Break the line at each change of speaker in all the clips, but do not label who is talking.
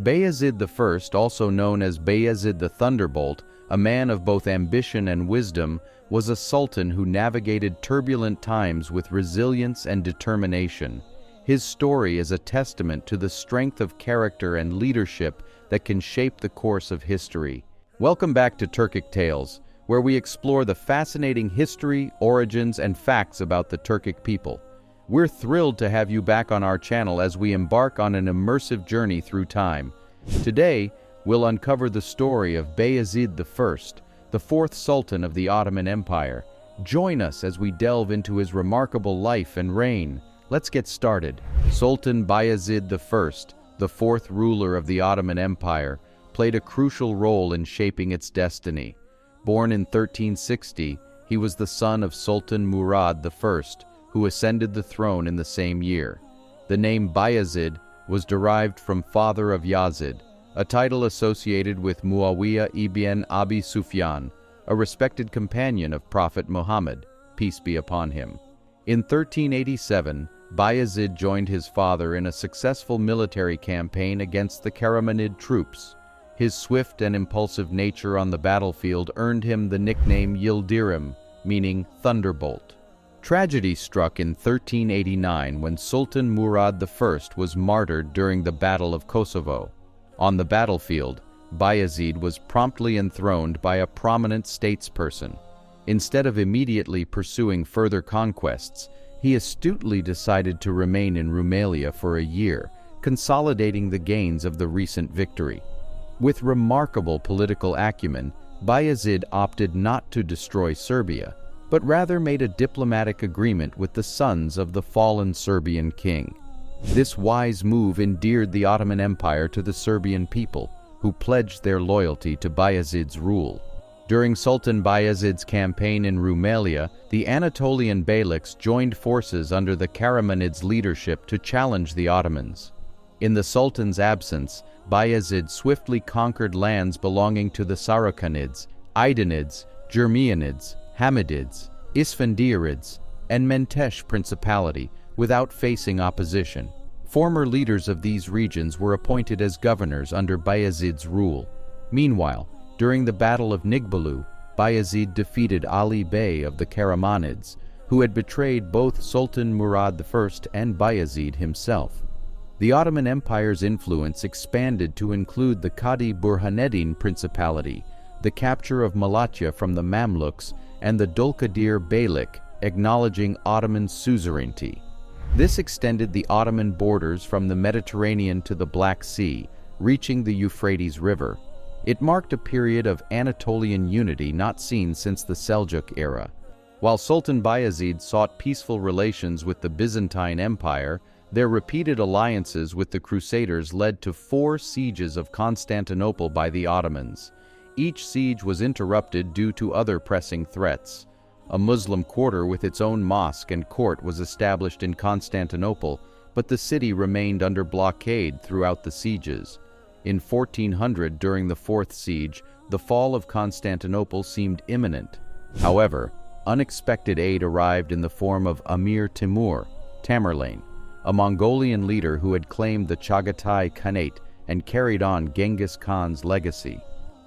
Bayezid I, also known as Bayezid the Thunderbolt, a man of both ambition and wisdom, was a sultan who navigated turbulent times with resilience and determination. His story is a testament to the strength of character and leadership that can shape the course of history. Welcome back to Turkic Tales, where we explore the fascinating history, origins, and facts about the Turkic people. We're thrilled to have you back on our channel as we embark on an immersive journey through time. Today, we'll uncover the story of Bayezid I, the fourth Sultan of the Ottoman Empire. Join us as we delve into his remarkable life and reign. Let's get started. Sultan Bayezid I, the fourth ruler of the Ottoman Empire, played a crucial role in shaping its destiny. Born in 1360, he was the son of Sultan Murad I, who ascended the throne in the same year. The name Bayezid was derived from father of Yazid, a title associated with Muawiyah ibn Abi Sufyan, a respected companion of Prophet Muhammad, peace be upon him. In 1387, Bayezid joined his father in a successful military campaign against the Karamanid troops. His swift and impulsive nature on the battlefield earned him the nickname Yildirim, meaning thunderbolt. Tragedy struck in 1389 when Sultan Murad I was martyred during the Battle of Kosovo. On the battlefield, Bayezid was promptly enthroned by a prominent statesperson. Instead of immediately pursuing further conquests, he astutely decided to remain in Rumelia for a year, consolidating the gains of the recent victory. With remarkable political acumen, Bayezid opted not to destroy Serbia, but rather made a diplomatic agreement with the sons of the fallen Serbian king. This wise move endeared the Ottoman Empire to the Serbian people, who pledged their loyalty to Bayezid's rule. During Sultan Bayezid's campaign in Rumelia, the Anatolian Beyliks joined forces under the Karamanids' leadership to challenge the Ottomans. In the Sultan's absence, Bayezid swiftly conquered lands belonging to the Saracanids, Aydinids, Germianids, Hamidids, Isfandiarids, and Mentesh Principality without facing opposition. Former leaders of these regions were appointed as governors under Bayezid's rule. Meanwhile, during the Battle of Nigbalu, Bayezid defeated Ali Bey of the Karamanids, who had betrayed both Sultan Murad I and Bayezid himself. The Ottoman Empire's influence expanded to include the Kadi Burhaneddin Principality, the capture of Malatya from the Mamluks, and the Dulkadir Beylik, acknowledging Ottoman suzerainty. This extended the Ottoman borders from the Mediterranean to the Black Sea, reaching the Euphrates River. It marked a period of Anatolian unity not seen since the Seljuk era. While Sultan Bayezid sought peaceful relations with the Byzantine Empire, their repeated alliances with the Crusaders led to 4 sieges of Constantinople by the Ottomans. Each siege was interrupted due to other pressing threats. A Muslim quarter with its own mosque and court was established in Constantinople, but the city remained under blockade throughout the sieges. In 1400, during the 4th siege, the fall of Constantinople seemed imminent. However, unexpected aid arrived in the form of Amir Timur, Tamerlane, a Mongolian leader who had claimed the Chagatai Khanate and carried on Genghis Khan's legacy.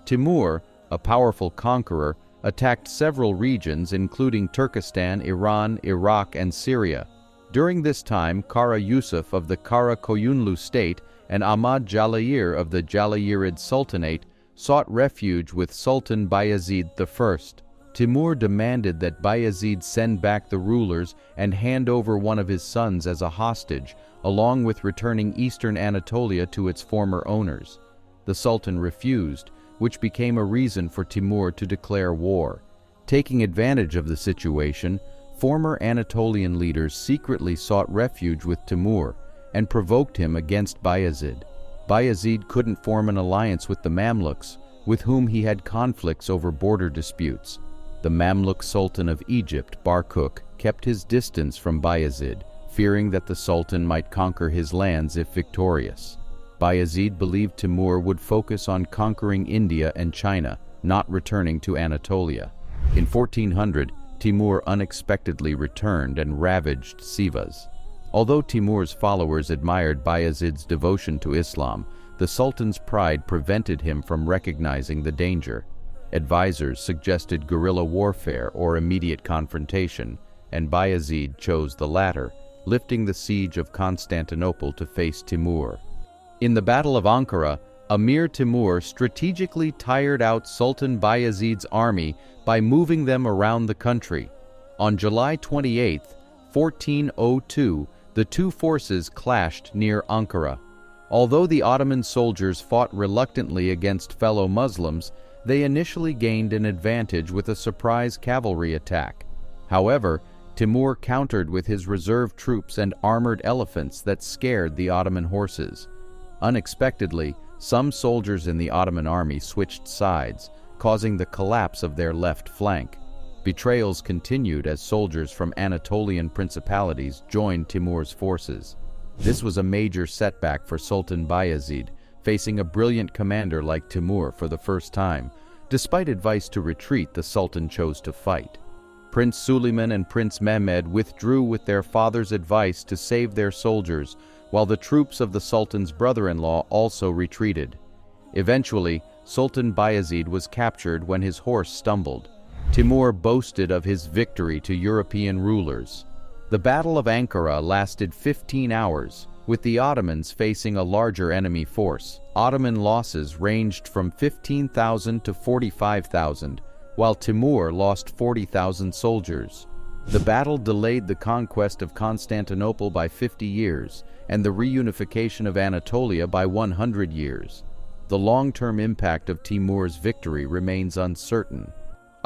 Timur, a powerful conqueror, attacked several regions including Turkestan, Iran, Iraq, and Syria. During this time, Kara Yusuf of the Kara Koyunlu state and Ahmad Jalayir of the Jalayirid Sultanate sought refuge with Sultan Bayezid I. Timur demanded that Bayezid send back the rulers and hand over one of his sons as a hostage, along with returning eastern Anatolia to its former owners. The Sultan refused, which became a reason for Timur to declare war. Taking advantage of the situation, former Anatolian leaders secretly sought refuge with Timur and provoked him against Bayezid. Bayezid couldn't form an alliance with the Mamluks, with whom he had conflicts over border disputes. The Mamluk Sultan of Egypt, Barkuk, kept his distance from Bayezid, fearing that the Sultan might conquer his lands if victorious. Bayezid believed Timur would focus on conquering India and China, not returning to Anatolia. In 1400, Timur unexpectedly returned and ravaged Sivas. Although Timur's followers admired Bayezid's devotion to Islam, The Sultan's pride prevented him from recognizing the danger. Advisors suggested guerrilla warfare or immediate confrontation, and Bayezid chose the latter, lifting the siege of Constantinople to face Timur. In the Battle of Ankara, Emir Timur strategically tired out Sultan Bayezid's army by moving them around the country. On July 28, 1402, the two forces clashed near Ankara. Although the Ottoman soldiers fought reluctantly against fellow Muslims, they initially gained an advantage with a surprise cavalry attack. However, Timur countered with his reserve troops and armored elephants that scared the Ottoman horses. Unexpectedly, some soldiers in the Ottoman army switched sides, causing the collapse of their left flank. Betrayals continued as soldiers from Anatolian principalities joined Timur's forces. This was a major setback for Sultan Bayezid, facing a brilliant commander like Timur for the first time. Despite advice to retreat, the Sultan chose to fight. Prince Suleiman and Prince Mehmed withdrew with their father's advice to save their soldiers, while the troops of the Sultan's brother-in-law also retreated. Eventually, Sultan Bayezid was captured when his horse stumbled. Timur boasted of his victory to European rulers. The Battle of Ankara lasted 15 hours, with the Ottomans facing a larger enemy force. Ottoman losses ranged from 15,000 to 45,000, while Timur lost 40,000 soldiers. The battle delayed the conquest of Constantinople by 50 years, and the reunification of Anatolia by 100 years. The long-term impact of Timur's victory remains uncertain.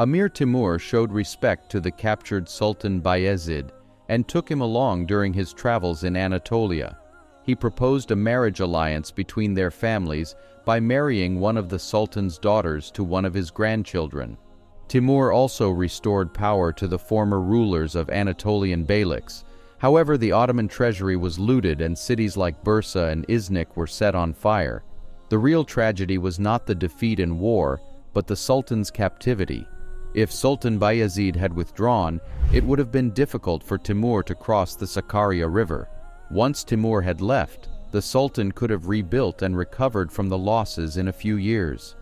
Emir Timur showed respect to the captured Sultan Bayezid and took him along during his travels in Anatolia. He proposed a marriage alliance between their families by marrying one of the Sultan's daughters to one of his grandchildren. Timur also restored power to the former rulers of Anatolian beyliks. However, the Ottoman treasury was looted and cities like Bursa and Iznik were set on fire. The real tragedy was not the defeat in war, but the Sultan's captivity. If Sultan Bayezid had withdrawn, it would have been difficult for Timur to cross the Sakarya River. Once Timur had left, the Sultan could have rebuilt and recovered from the losses in a few years.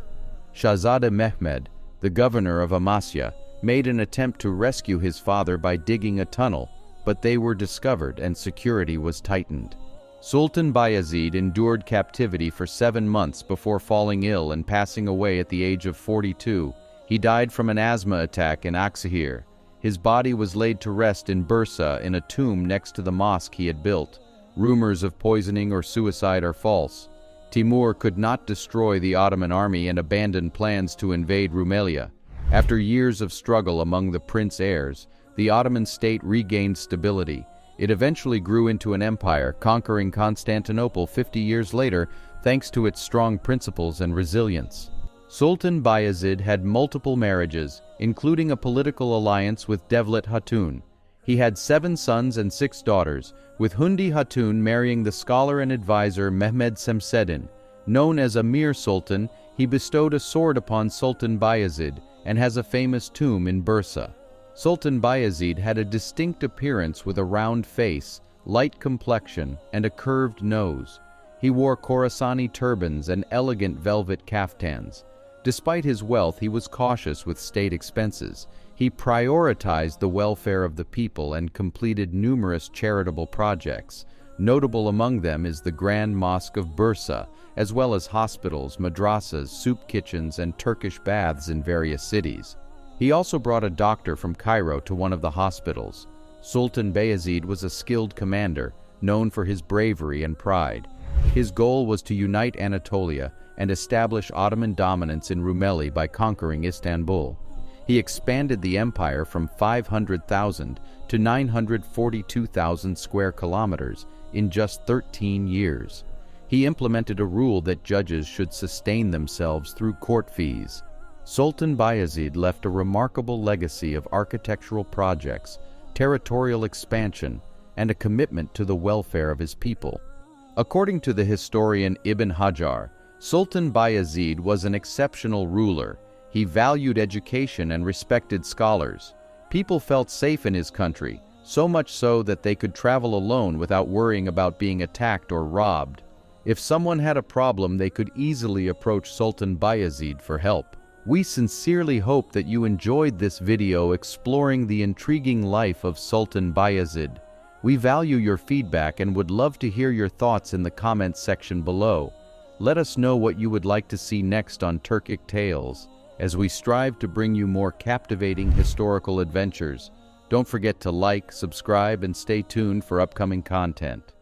Shahzada Mehmed, the governor of Amasya, made an attempt to rescue his father by digging a tunnel, but they were discovered and security was tightened. Sultan Bayezid endured captivity for 7 months before falling ill and passing away at the age of 42. He died from an asthma attack in Aksahir. His body was laid to rest in Bursa in a tomb next to the mosque he had built. Rumors of poisoning or suicide are false. Timur could not destroy the Ottoman army and abandoned plans to invade Rumelia. After years of struggle among the prince heirs, the Ottoman state regained stability. It eventually grew into an empire, conquering Constantinople 50 years later thanks to its strong principles and resilience. Sultan Bayezid had multiple marriages, including a political alliance with Devlet Hatun. He had 7 sons and 6 daughters, with Hundi Hatun marrying the scholar and advisor Mehmed Semseddin. Known as Emir Sultan, he bestowed a sword upon Sultan Bayezid and has a famous tomb in Bursa. Sultan Bayezid had a distinct appearance with a round face, light complexion, and a curved nose. He wore Khorasani turbans and elegant velvet kaftans. Despite his wealth, he was cautious with state expenses. He prioritized the welfare of the people and completed numerous charitable projects. Notable among them is the Grand Mosque of Bursa, as well as hospitals, madrasas, soup kitchens, and Turkish baths in various cities. He also brought a doctor from Cairo to one of the hospitals. Sultan Bayezid was a skilled commander, known for his bravery and pride. His goal was to unite Anatolia and establish Ottoman dominance in Rumeli by conquering Istanbul. He expanded the empire from 500,000 to 942,000 square kilometers in just 13 years. He implemented a rule that judges should sustain themselves through court fees. Sultan Bayezid left a remarkable legacy of architectural projects, territorial expansion, and a commitment to the welfare of his people. According to the historian Ibn Hajar, Sultan Bayezid was an exceptional ruler. He valued education and respected scholars. People felt safe in his country, so much so that they could travel alone without worrying about being attacked or robbed. If someone had a problem, they could easily approach Sultan Bayezid for help. We sincerely hope that you enjoyed this video exploring the intriguing life of Sultan Bayezid. We value your feedback and would love to hear your thoughts in the comments section below. Let us know what you would like to see next on Turkic Tales, as we strive to bring you more captivating historical adventures. Don't forget to like, subscribe, and stay tuned for upcoming content.